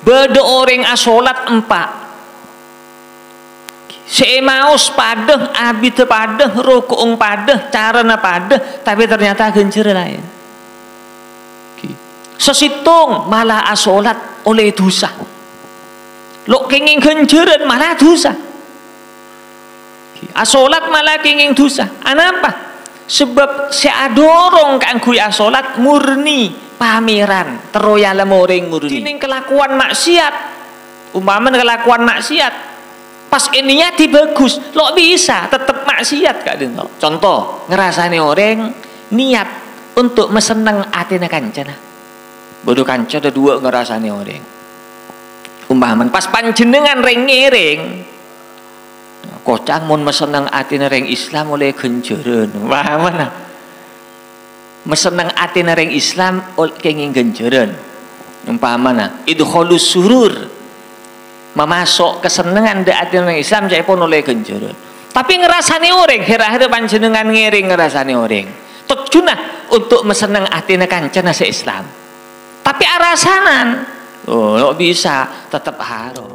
beda orang asolat empat semaus padeh abi tepadeh rukung padeh carana padeh tapi ternyata gencer lain sesitung malah asolat oleh dosa lo kenging genceran malah dosa asolat malah kenging dosa anapa sebab seadorong kangkui asolat murni pameran teroyala moreng murni ini kelakuan maksiat umpama kelakuan maksiat pas ininya bagus lo bisa tetap maksiat kak dino contoh ngerasani orang niat untuk meseneng atina kancana bodoh kanca ada dua ngerasani orang umpama pas panjenengan reng-ngereng kocang mun meseneng atina reng Islam oleh genjeren wah mana meseneng atina reng Islam oleh kenging genjeren umpamana idkhalus surur memasok kesenengan de atina reng Islam saya pun oleh genjeren tapi ngerasani orang hera-hera panjenengan ngiring ngerasani orang tujuannya untuk meseneng atina kancana se-Islam tapi arasanan lo bisa tetap haram.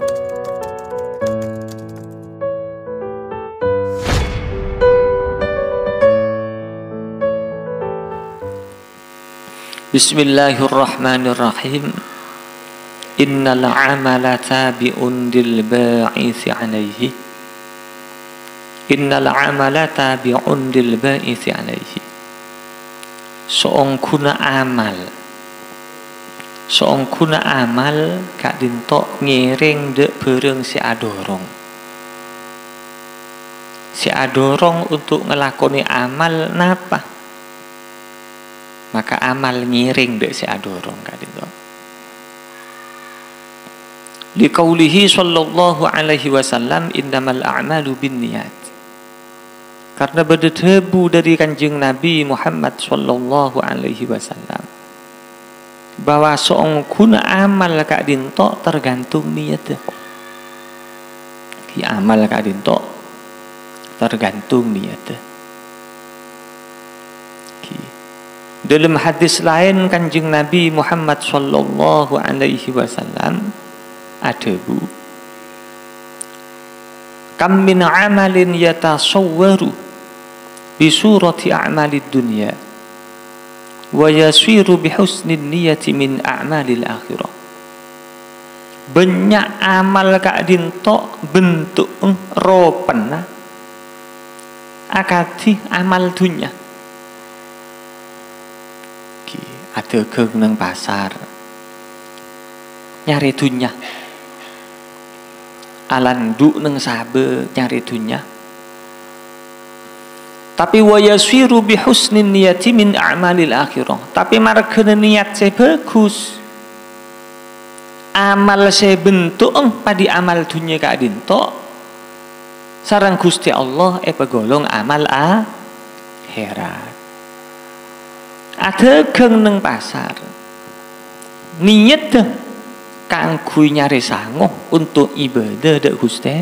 Bismillahirrahmanirrahim. Innal amala tabi'un lil ba'its 'alaihi. Innal amala tabi'un lil ba'its 'alaihi. Soongkuna amal kak dintok ngiring dek bereng si adorong untuk ngelakoni amal napa maka amal ngiring dek si adorong kak dintok liqaulihi sallallahu alaihi wasallam innamal a'malu binniyat karena berdebu dari kanjeng Nabi Muhammad sallallahu alaihi wasallam bahwa seorang guna amal kak dintok tergantung niat ki amal kak dintok tergantung niat ki dalam hadis lain kanjeng Nabi Muhammad sallallahu alaihi wasallam ada bu kam min amalin yatasawwaru bi surati a'malid dunya wa yasiru bihusnin niyati min a'malil akhirah banyak amal kak dintok bentuk ropena akati amal dunya ada ke nang pasar nyari dunya alandu nang sabe nyari dunya tapi wa yasiru bi husnin niyati min a'malil akhirah tapi margane niat saya bagus amal saya bentuk padi amal dunia kak dintok sareng Gusti Allah pegolong amal akhirat ada geng neng pasar niat kanggo nyari sangoh untuk ibadah dek Gusti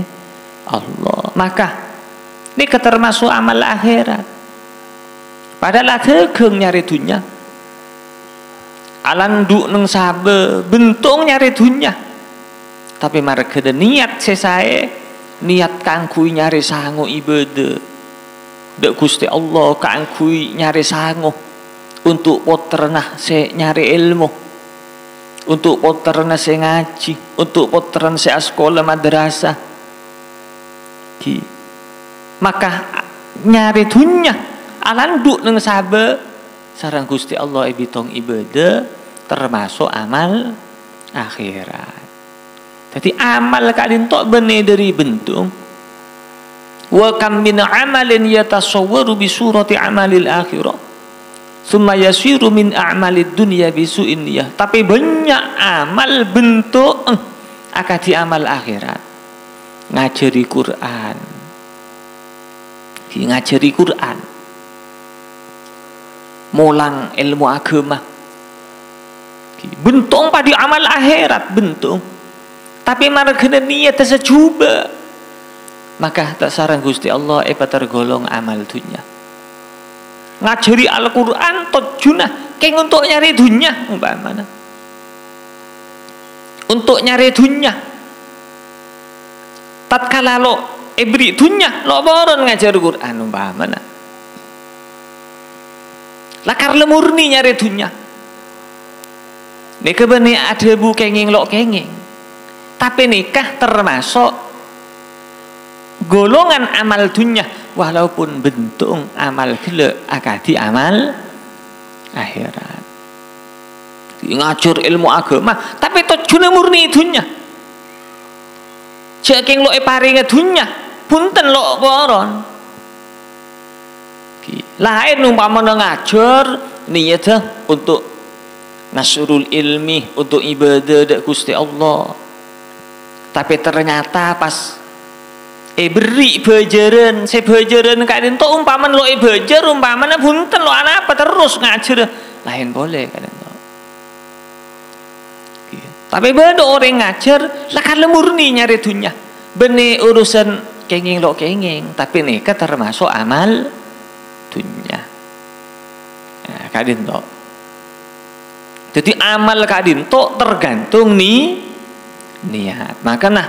Allah maka ini termasuk amal akhirat padahal ada geng nyari dunya alan du neng sabe bentuk nyari dunya tapi marga niat sesae niat kanggo nyari sango ibadah dek Gusti Allah kanggo nyari sango untuk poternah se nyari ilmu untuk poternah se ngaji untuk poternah se sekolah madrasah maka nyari dunya alanduk neng sabe sareng Gusti Allah bitong ibadah termasuk amal akhirat jadi amal kadin tok bene dari bentuk wa kam min amalin yatasawwaru bi surati amalil akhirah summa yasiru min a'malid dunya bi su'in niyah tapi banyak amal bentuk akadi amal akhirat ngajari Quran ngajari Quran mulang ilmu agama bentuk pada amal akhirat bentuk tapi margane niat sejuba maka tak sarang Gusti Allah tergolong amal dunya ngajari Al-Quran tujuannya keng untuk nyari dunya umpamana untuk nyari dunya. Tatkala lo beri dunya, lo boron ngajar Quran umpamana. Lakar le murni nyari dunya. Nika bani ada bu kenging lo kenging. Tapi nikah termasuk golongan amal dunya, walaupun bentuk amal gele akadi amal akhirat. Ngajar ilmu agama tapi tujuannya murni dunya. Ceking lo paringe dunya punten lo boron. Lain umpamanya ngajar niatnya untuk nasrul ilmi, untuk ibadah dak Gusti Allah. Tapi ternyata pas beri bajaran, saya bajaran kadang to umpaman lo bajar umpamanya punten lo anak apa terus ngajar lain boleh kadang to. Tapi beda orang ngajar lah kan murni nyari dunya. Bene urusan kenging lo kenging, tapi nikah termasuk amal dunya. Nah, kadin to. Jadi amal kadin to tergantung niat. Makanya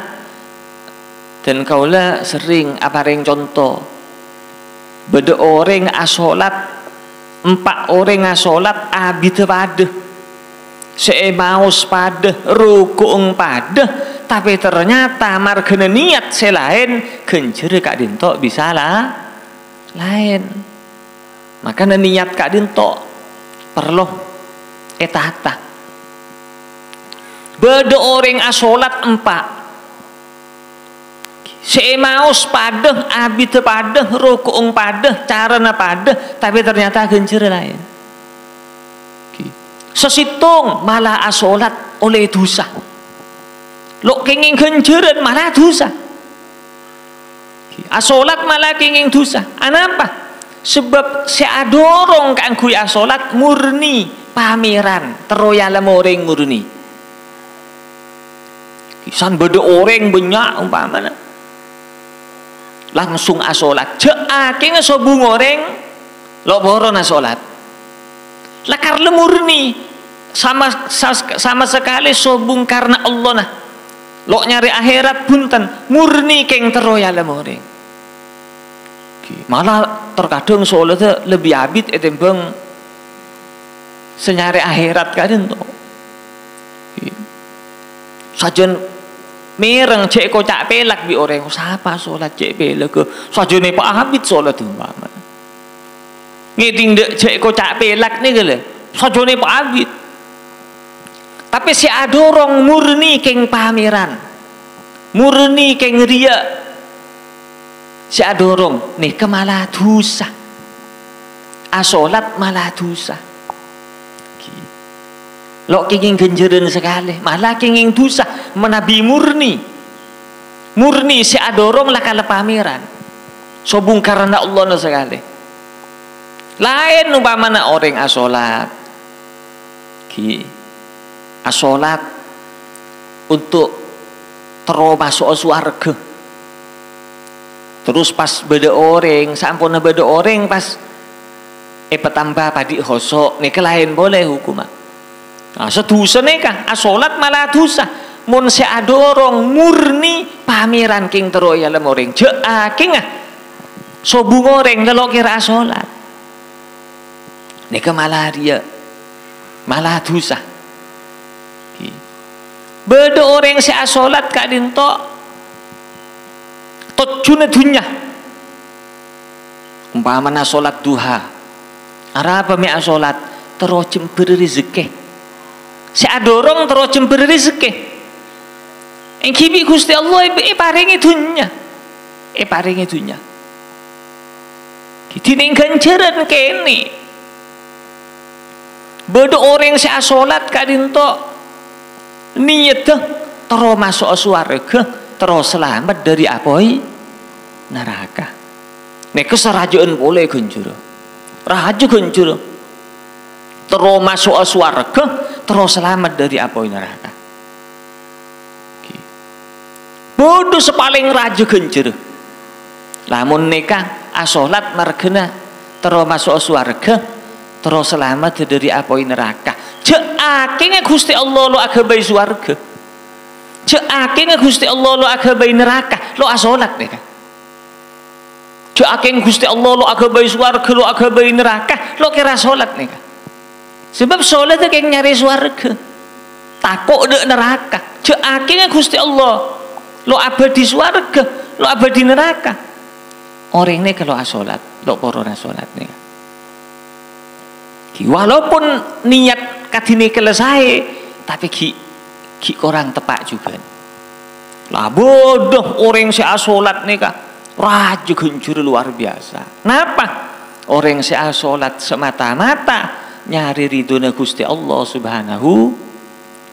dan kaulah sering apareng contoh beda orang asolat 4 orang asolat abid pada seemaus pada rukung pada tapi ternyata margana niat selain kencere kak dinto bisa lah lain. Makanya niat kak dinto perlu etata beda orang asolat 4 seemaus pada abid pada rukung pada carana pada tapi ternyata kencere lain. Sesitung malah asolat oleh dosa. Lo kenging kenceran malah dosa. Asolat malah kenging dosa. Anapa? Sebab seadorong kan kui asolat murni pameran teroyala moreng murni. Kisan beda orang banyak umpamana. Langsung asolat. Jeake ngesobung orang lo boron asolat. Lakar murni sama sekali sobung karena Allah nah lo nyari akhirat punten murni keng teroya lemoreng malah terkadang soalnya lebih abid etembeng senyari akhirat kadang to sajen mereng cek kocak pelak bi orang siapa sholat cek pelak ke sajene pak abid sholat tuh mbak ngeding dek cek kocak pelak nih gale sajene pak abid. Tapi si adorong murni keng pameran, murni keng ria, si adorong nih kemalah dosa, asolat malah dosa. Lo kenging genjeran sekali, malah kenging dosa, menabi murni, murni si adorong lah kala pameran, sobung karena Allah sekali. Lain umpamana orang asolat, asolat untuk terus masuk surga. Terus pas beda orang, sampun beda orang pas petambah padi hosok, nika lain boleh hukuman. Nah, sedosa nika asolat malah dosa. Mun seadorong murni pameran king teroya lem orang. Jeaking sobung orang kalau kira asolat. Nika malah dia malah dosa. Beda orang si asolat kak dinto tujune dunya umpamana solat duha arapa mi asolat terus jember rezeki si adorong terus jember rezeki engkibi Gusti Allah paringi dunya paringi dunya dining ganjaran kene beda orang si asolat kak dinto niat terus masuk surga terus selamat dari apoi neraka. Nek serajaan boleh genjur, raju genjur terus masuk surga terus selamat dari apoi neraka. Bodoh sepaling raju genjur. Lamun nikah asolat margena terus masuk surga terus selamat dari apoi neraka. Jeaking Gusti Allah lo agabai swarga. Ceake Gusti Allah lo agabai neraka, lo asolat nih kan. Ceake Gusti Allah lo agabai swarga, lo agabai neraka, lo kira solat nih kan. Sebab solat itu kayak nyari swarga, takut dek neraka. Ceake Gusti Allah lo abadi swarga, lo abadi neraka. Orang ini kalau asolat, lo porona solat nih kan. Walaupun niat kadine selesai, tapi ki orang tepak juga. Lah bodoh orang si asolat nih kak, raja gencur luar biasa. Kenapa? Orang si asolat semata-mata nyari ridhonya Gusti Allah Subhanahu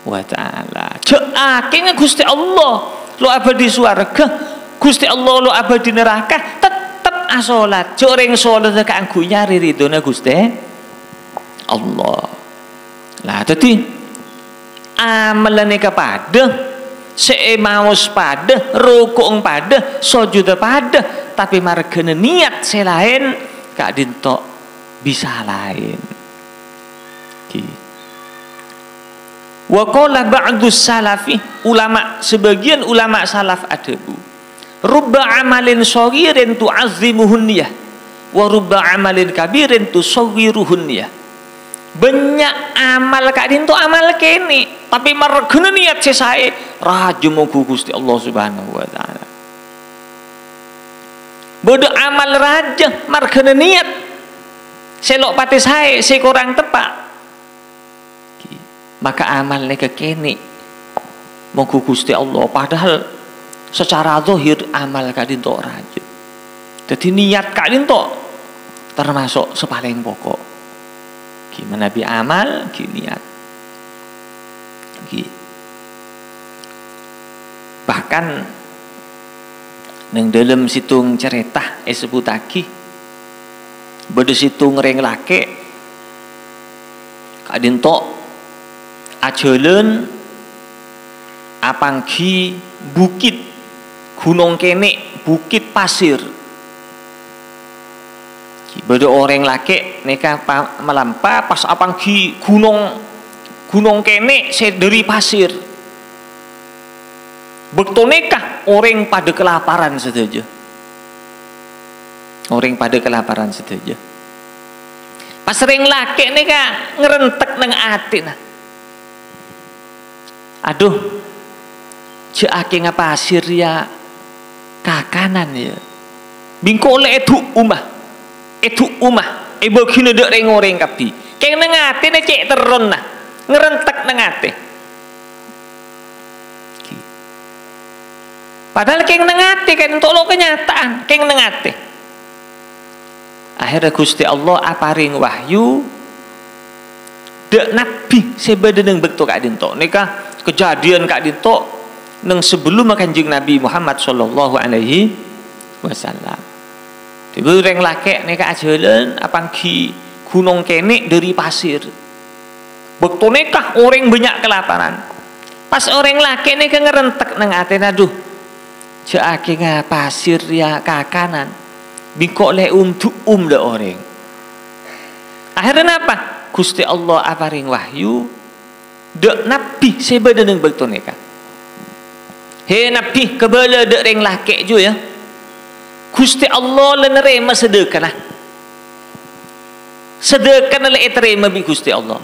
wa Ta'ala. Ceake Gusti Allah lo abadi swarga, Gusti Allah lo abadi neraka, tetap asolat. Orang solat kanggo nyari ridhonya Gusti Allah. Lah tadi amalan kepada seemaus pada rukuk pada sujud pada, tapi margane niat selain kak dinto bisa lain. Wa qala ba'du salafi, ulama sebagian ulama salaf ada bu, rubba amalin saghirin tu'azzimuhun niyah wa rubba amalin kabirin tusawwiruhun niyah. Banyak amal kak dinto amal kene, tapi margane niat sesae raja mugu Gusti Allah Subhanahu wa Ta'ala. Bodo amal raja margane niat selok pati sae se kurang tepak, maka amal neka kene mugu Gusti Allah, padahal secara zahir amal kak dinto raja. Jadi niat kak dinto termasuk sepaling pokok. Gimana bi amal, niat. Bahkan neng dalam situng cerita sebut lagi, beda situng reng lake, kadinto ajalan apanggi bukit gunung kene, bukit pasir. Beda orang laki neka melampa pas apang ki gunung kene dari pasir. Bektoneka orang pada kelaparan saja. Orang pada kelaparan saja. Pas ring laki neka ngerentek neng ati nah. Aduh, ceake ngapasir ya kakanan ya. Bingkole itu umah ibu kini dek reng kapi keng nengate ne cek teron nah ngerentek nengate, padahal keng nengate kan untuk lo kenyataan keng nengate. Akhirnya Gusti Allah aparing wahyu dek nabi sebeda neng bekto kak dinto nikah kejadian kak dinto neng sebelum Kanjeng Nabi Muhammad sallallahu alaihi wasallam. Tiba reng laki neka ajalan apanggi gunung kene dari pasir. Bekto nekah orang banyak kelaparan. Pas orang laki neka ngerentek neng ate aduh. Ceake pasir ya kakanan. Bingkok le untuk le orang. Akhirnya apa? Gusti Allah aparing wahyu dek nabi sebeda neng bekto nekah. He nabi kebala dek reng laki ju ya. Gusti Allah lenerema sedekah lah. Sedekah le terima bi Gusti Allah.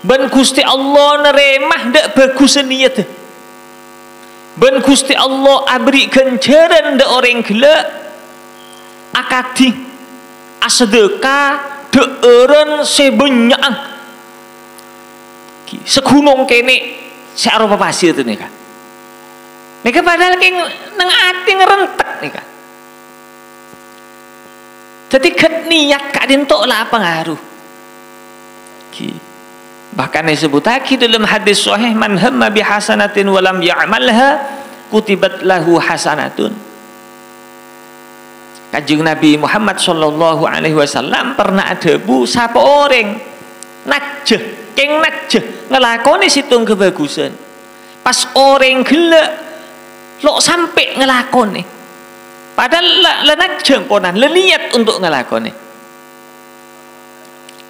Ben Gusti Allah neremah dak bagus niat. Ben Gusti Allah abri ganjaran dak orang gila akadi asedekah dak eureun sebanyak segunung kene searupa pasir tu nika. Nika padahal keng nang ati ngerentek nika. Jadi niat kak dinto lah pengaruh. Bahkan disebut lagi dalam hadis sahih, man hamma bi hasanatin wa lam ya'malha kutibat lahu hasanatun. Kanjeng Nabi Muhammad sallallahu alaihi wasallam pernah ada bu sapa orang najeh keng najeh ngelakoni situng kebagusan. Pas orang gelek lo sampai ngelakoni. Padahal lenak jengkonan, leniat untuk ngelakoni.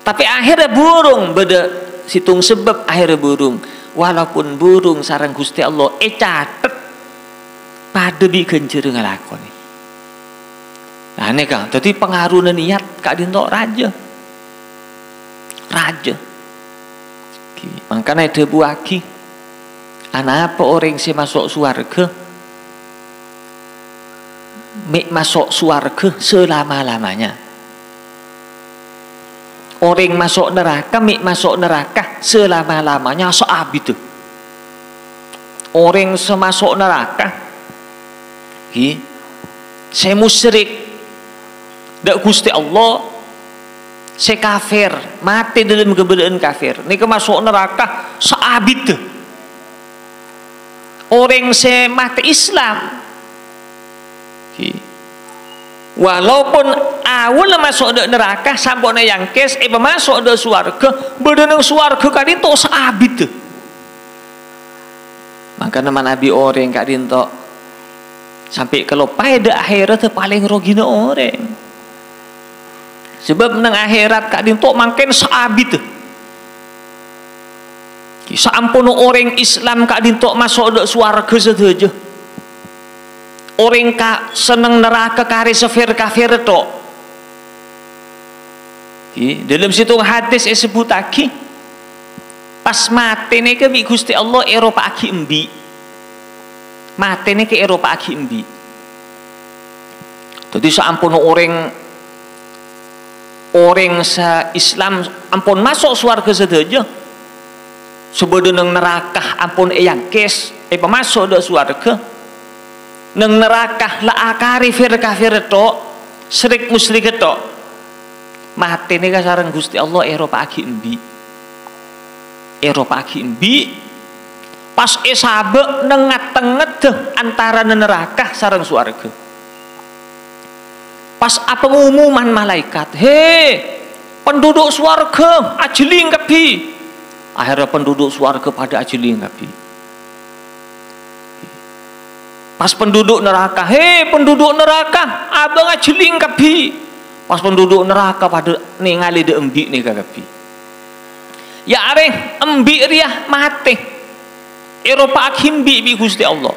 Tapi akhirnya burung beda situng sebab akhirnya burung. walaupun burung sareng Gusti Allah catet pada bi genjer ngelakoni. Nah ini kan, jadi pengaruh niat kak dinto raja. Makanya ada buaki. Anak apa orang si masuk surga? Masuk surga selama-lamanya. Orang masuk neraka, masuk neraka selama-lamanya seabid. Orang semasuk neraka, saya musyrik, dak Gusti Allah, saya kafir, mati dalam keberadaan kafir. Ini masuk neraka seabid. Orang saya mati Islam, walaupun awal masuk ke neraka sampai yang kes masuk ke surga, berenang surga kadin to seabid. Maka nama Nabi orang kadin to sampai kalau pada akhirat paling rogina orang. Sebab nang akhirat kadin to makin seabid. Sampun orang Islam kadin to masuk ke surga saja. Orang kak seneng neraka kari kafir tok. Dalam situ hadis sebut lagi pas mati ni ke Gusti Allah Eropa aki embi. Mati ni ke Eropa aki embi. Jadi sampun orang sa Islam ampun masuk surga saja. Sebelum neraka ampun yang kes masuk ke surga. Neng neraka la akari kafir to syirik musyrik to mati nih sareng Gusti Allah Eropa aki embi pas sabe nengat-tenget antara neraka sareng surga pas apa pengumuman malaikat penduduk surga ajeling kapi akhirnya penduduk surga pada ajeling kapi. Pas penduduk neraka, penduduk neraka, abang ajeling kapi. Pas penduduk neraka pada ningali de embi nih kapi. Ya areng embi riah mati. Eropa akhimbi bi Gusti Allah.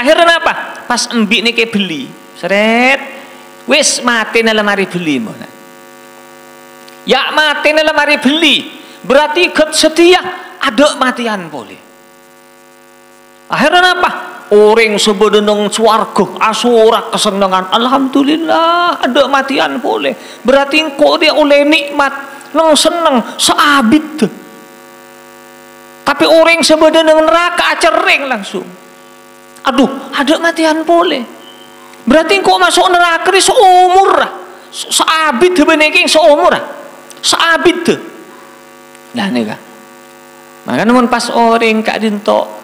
Akhirnya apa? Pas embi nih ke beli, seret, wis mati nala mari beli mana? Ya mati nala mari beli, berarti ket setia ada matian boleh. Akhirnya apa? Orang sebenarnya swarga asura kesenangan. Alhamdulillah ada matian boleh. Berarti kok dia oleh nikmat nang seneng seabid. Tapi orang sebenarnya neraka cereng langsung. Aduh ada matian boleh. Berarti kok masuk neraka ini seumur lah. Seabid beneking seumur lah. Seabid. Nah nih kan. Maka namun pas orang kak dinto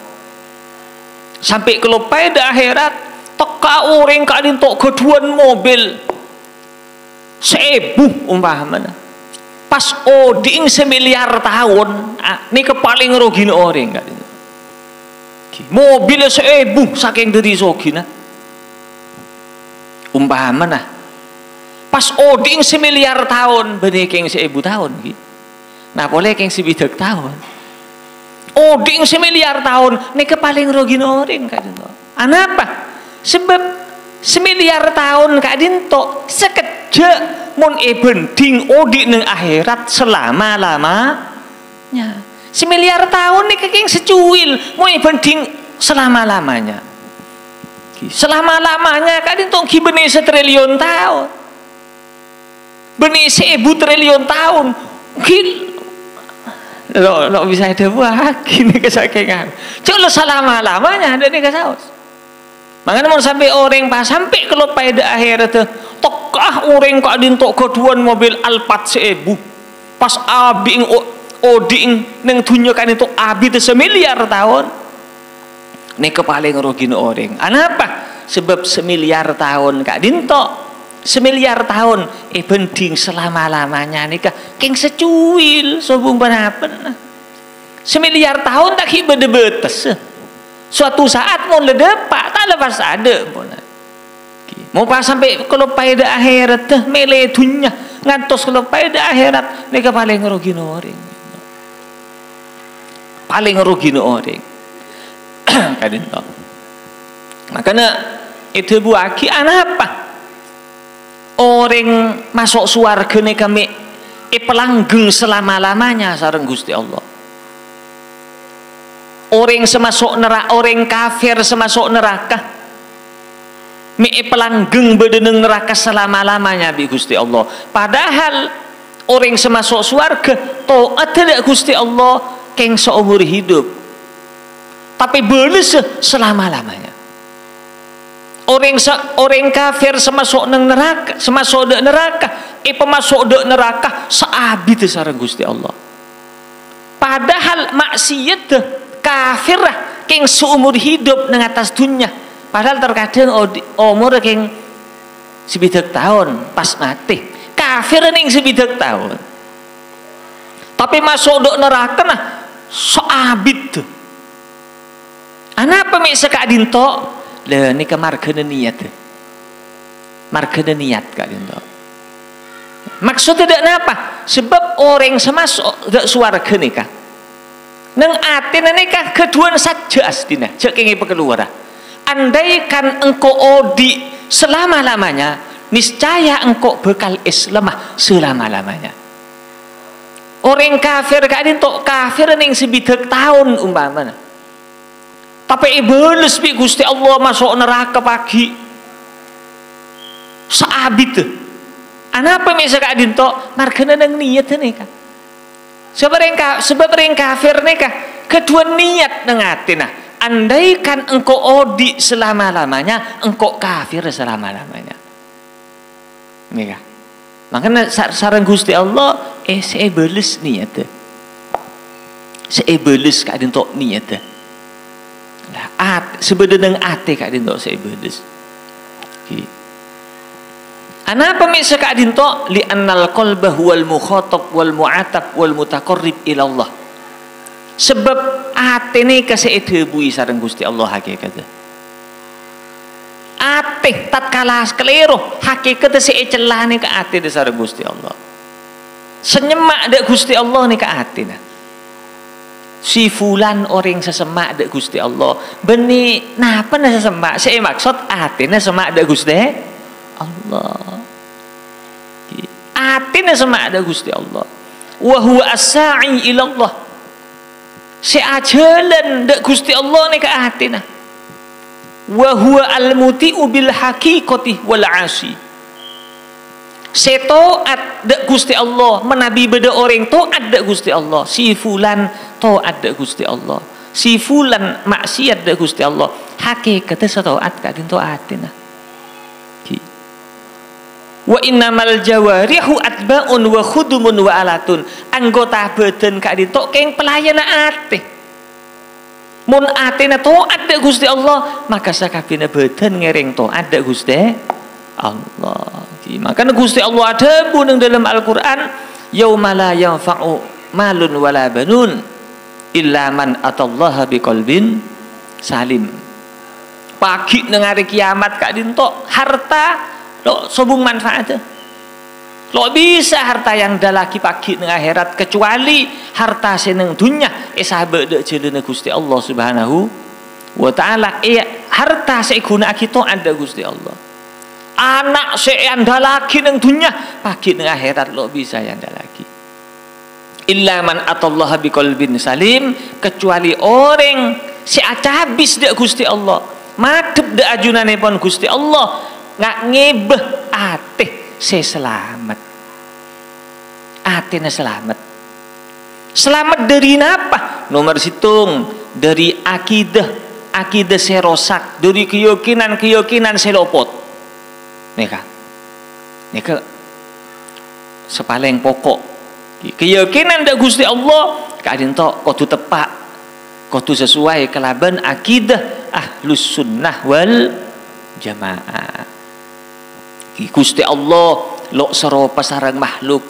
sampai kalau pada akhirat teka orang kadin tok keduan mobil 1000 umpamanya pas oding 1 miliar tahun ini kepaling rogin orang kadin mobil 1000 saking dari sogina umpamanya pas oding 1 miliar tahun benih keng 1000 tahun nah boleh keng 1 tahun oding 1 miliar tahun ini paling rugi orang kak dinto. Anapa? Sebab 1 miliar tahun kak dinto sekejap mun bending oding neng akhirat selama-lamanya. 1 miliar tahun ini kakek secuil mun bending selama-lamanya. Selama-lamanya kak dinto benih 1 triliun tahun. Benih 1000 triliun tahun. Lo bisa ada buah gini kesakingan. Coba selama-lamanya ada nih kesaus. Makanya mau sampai orang pas sampai kalau pada akhir itu tokah orang kok dintok keduan mobil Alphard 1000 pas abing oding neng tunjukkan itu abi itu 1 miliar tahun. Nih kepaling rugi orang. Kenapa? Sebab 1 miliar tahun kak dintok 1 miliar tahun bending selama-lamanya nikah keng secuil sobung benapen 1 miliar tahun tak betes suatu saat mau ledepak tak lepas ada mau pas sampai kalau pada akhirat meledunya ngantos kalau pada akhirat nikah paling rugi orang paling rugi orang kadin to. Makanya itu buaki apa orang masuk surga nih kami pelanggeng selama-lamanya sareng Gusti Allah. Orang semasuk neraka, orang kafir semasuk neraka pelanggeng bedeneng neraka selama-lamanya bi Gusti Allah. Padahal orang semasuk surga taat tidak Gusti Allah keng seumur hidup, tapi beles selama-lamanya. Orang kafir semasuk nang neraka, semasuk dek neraka, pemasuk dek neraka seabid sareng Gusti Allah. Padahal maksiat kafir keng seumur hidup nang atas dunia. Padahal terkadang umur keng sebidak tahun pas mati. Kafir ning sebidak tahun. Tapi masuk dek neraka nah seabid. Anapa mek sekadin to? Lah nika margana niat. Margana niat kadin to. Maksudnya tidak napa? Sebab orang semasuk dak swarga nika. Nang atina nika keduan saja astina, cek kengi pekeluara. Andaikan engkau odi selama-lamanya, niscaya engkau bekal Islamah selama-lamanya. Orang kafir kadin to kafir ning sebidak tahun umpamana. Tapi iblis bi Gusti Allah masuk neraka pagi. Saabit. Anapa mek sakadin to margana nang niat nika. Sebab ring kafir nika kedua niat nang atina. Andaikan engkau odi selama-lamanya, engkau kafir selama-lamanya. Nika. Makanya sareng Gusti Allah seiblis niat. Seiblis kadin to niat. Sebenarnya ate kak dinto seiblis. Anapa misa kak dinto li annal qalba huwal mukhatab wal mu'atab wal mutaqarrib ila Allah. Sebab ate ne kaseidebui sareng Gusti Allah hakikatnya. Ate tatkala keliru hakikatnya seicelane ka ate sareng Gusti Allah. Senyemak dek Gusti Allah ne ka ate nah. Si fulan orang sesemak dek Gusti Allah beni napa na sesemak saya maksud atina semak dek Gusti Allah atina semak dek Gusti Allah wa huwa as-sa'i ila Allah si ajalan dek Gusti Allah ni ka atina wa huwa al-muti'u bil haqiqati wal 'asi setoat dek Gusti Allah menabi beda orang toat dek Gusti Allah si fulan toat dek Gusti Allah si fulan maksiat dek Gusti Allah hakikatnya setoat kadin toatina wa innamal jawarihu atba'un wa khudumun wa alatun anggota badan kadin to keng pelayan ate mun atena toat dek Gusti Allah maka sakabehna badan ngereng toat dek Gusti Allah. Makanya Gusti Allah ada buneng dalam Al-Quran yauma la yanfa'u malun wala banun illa man atallaha biqalbin salim. Pagi nang hari kiamat kak dinto harta lo sobung manfaat. Lo bisa harta yang dalaki pagi nang akhirat kecuali harta seneng dunya sahabat dek jelena Gusti Allah Subhanahu wa taala harta seguna kita ada Gusti Allah. Anak seanda lagi nang dunya pagi nang akhirat lo bisa yanda lagi illa man atallaha biqalbin salim kecuali orang si acabis dek Gusti Allah madhep dek ajunane pon Gusti Allah ngak ngebeh ate se selamat atene selamat dari napa nomor situng dari akidah serosak dari keyakinan selopot Nika sepaling pokok keyakinan dak Gusti Allah kadin tok kudu tepak kudu sesuai kelaban akidah ahlus sunnah wal jamaah Gusti Allah lo serupa sareng makhluk.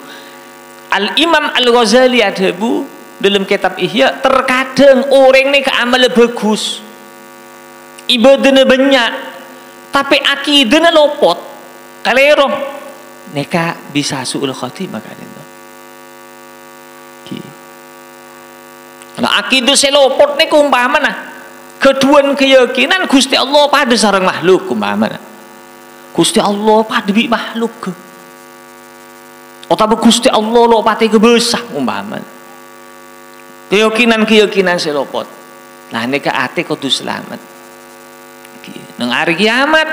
Al Imam Al Ghazali ada bu dalam kitab Ihya terkadang orang ini keamal bagus ibadahnya banyak tapi akidahnya lopot kalero neka bisa suul khatimah kalian Nah akidah selopot niku umpamana keduan keyakinan Gusti Allah pada sareng makhluk umpamana. Gusti Allah pada bi makhluk. Utawa Gusti Allah lo pati kebesah umpamana. Keyakinan selopot. Nah nika ate kudu selamat. Nang hari kiamat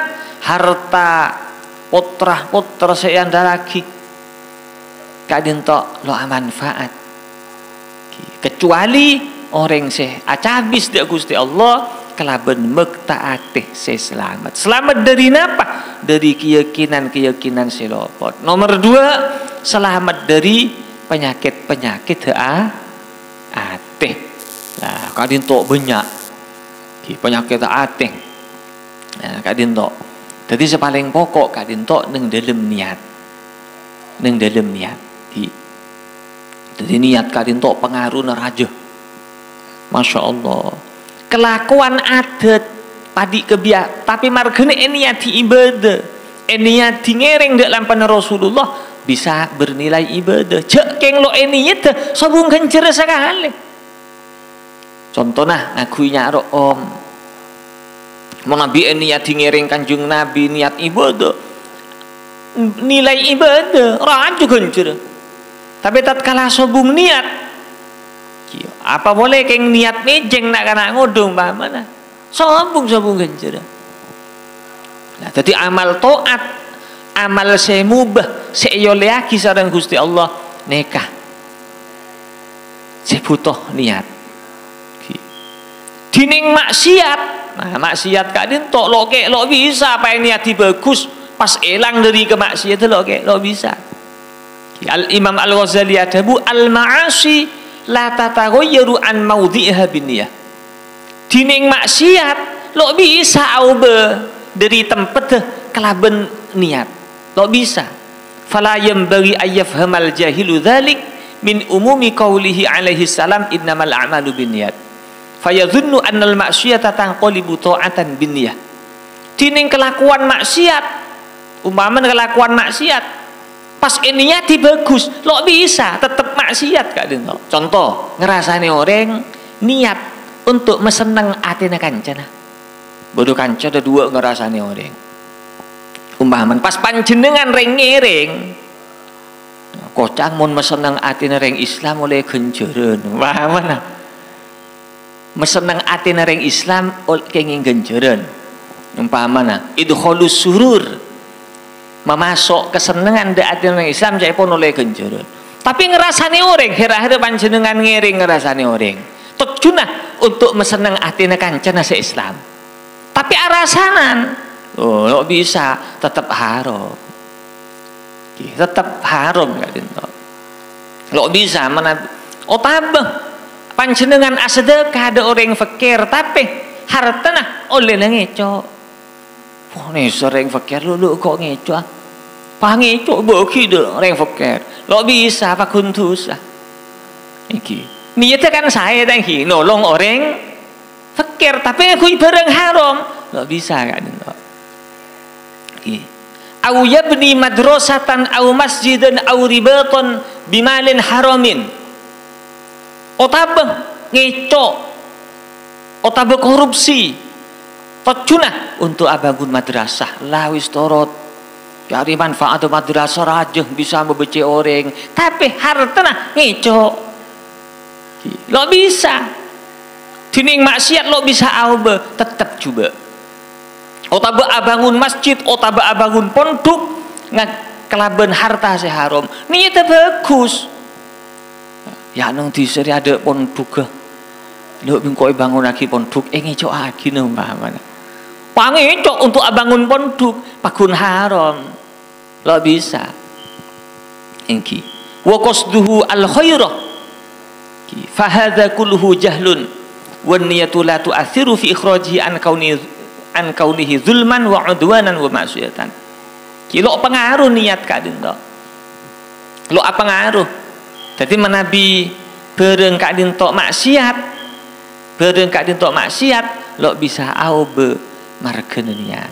harta putra seandalagi kadin tok lo manfaat. Kecuali orang seh acabis dia Gusti Allah kelaban mektaatih se selamat. Selamat dari napa? Dari keyakinan selopot. Nomor 2, selamat dari penyakit ateh. Nah, kadin tok banyak penyakit ateh. Nah, kadin tok. Jadi sepaling pokok kadin tok neng dalam niat. Jadi niat kadin tok pengaruh neraja. Masya Allah. Kelakuan adat padi kebiak, tapi margane niat ibadah, niat ngereng dalam panah Rasulullah bisa bernilai ibadah. Cek keng lo niat sabung kencer sekali. Contohnya ngakui nyaro om, mau nabi niat ngereng kanjung nabi niat ibadah, nilai ibadah raju kencer. Tapi tatkala sabung niat, apa boleh keng niat mejeng nak kana ngodong mana? Sabung kencer. Nah, jadi amal taat, amal semubah, seyoleaki sareng Gusti Allah nikah. Sebutuh niat. Dining maksiat, nah maksiat kadin tok lo bisa apa yang niati bagus pas elang dari kemaksiatan lo bisa. Al Imam Al Ghazali adabu al maasi la tataghayyaru an maudhi'iha binniyah. Dining maksiat lo bisa aube dari tempat kelaben niat lo bisa. Fala yambaghi ayyafhamal jahilu dzalik min umumi qaulihi alaihi salam innamal a'malu binniyat. Fayadhunnu annal maksiyata tanqalibu ta'atan binniyah. Dining kelakuan maksiat, umpama kelakuan maksiat, pas niat bagus, lo bisa tetap maksiat gak den. Contoh, ngerasane orang niat untuk meseneng atine kancana. Bodoh kanca ada dua ngerasane orang. Umpama pas panjenengan reng-ngereng, kocang mun meseneng atine reng Islam oleh genjeren. Wah mana? Meseneng atine reng Islam kenging genjeren. Umpamana idkhalus surur, memasok kesenangan de atine reng Islam jaya pun oleh genjeren. Tapi ngerasane orang, hera-hera panjenengan ngiring ngerasane orang. Tujuannya untuk meseneng atine kancana se-Islam. Tapi arasanan, lo bisa tetap haram. Tetap haram gak dinto. Lo bisa mana? Tabah panjenengan asedekah ada orang fakir tapi hartana oleh ngecok. Wah nih sering fakir lu kok ngecok? Pangecok bagi deh orang fakir. Lo bisa apa kuntus lah? Iki niatnya kan saya tadi nolong orang fakir tapi aku barang haram. Lo bisa kan? Iki. Au yabni madrasatan au masjidan au ribatan bimalin haramin. Otabah ngecok, otabah korupsi, tocuna untuk abangun madrasah, lawis torot, cari manfaat madrasah raja bisa membaca orang, tapi hartana ngecok, lo bisa, dining maksiat lo bisa aube, tetap coba. Otabah abangun masjid, otabah abangun pondok, nggak kelaban harta seharam, niatnya bagus. Ya nang diseri ada pondok lo bingkoi bangun lagi pondok ngecok lagi nembah mana pangecok untuk abangun pondok pakun haram lo bisa engki wa qasduhu al khairah fa hadza kulluhu jahlun wan niyatu la tu'athiru fi ikhrajihi an kaunihi zulman wa udwanan wa ma'siyatan lo pengaruh niat kadin lo apa ngaruh. Jadi menabi bareng kadin tok maksiat lo bisa aube margen niat.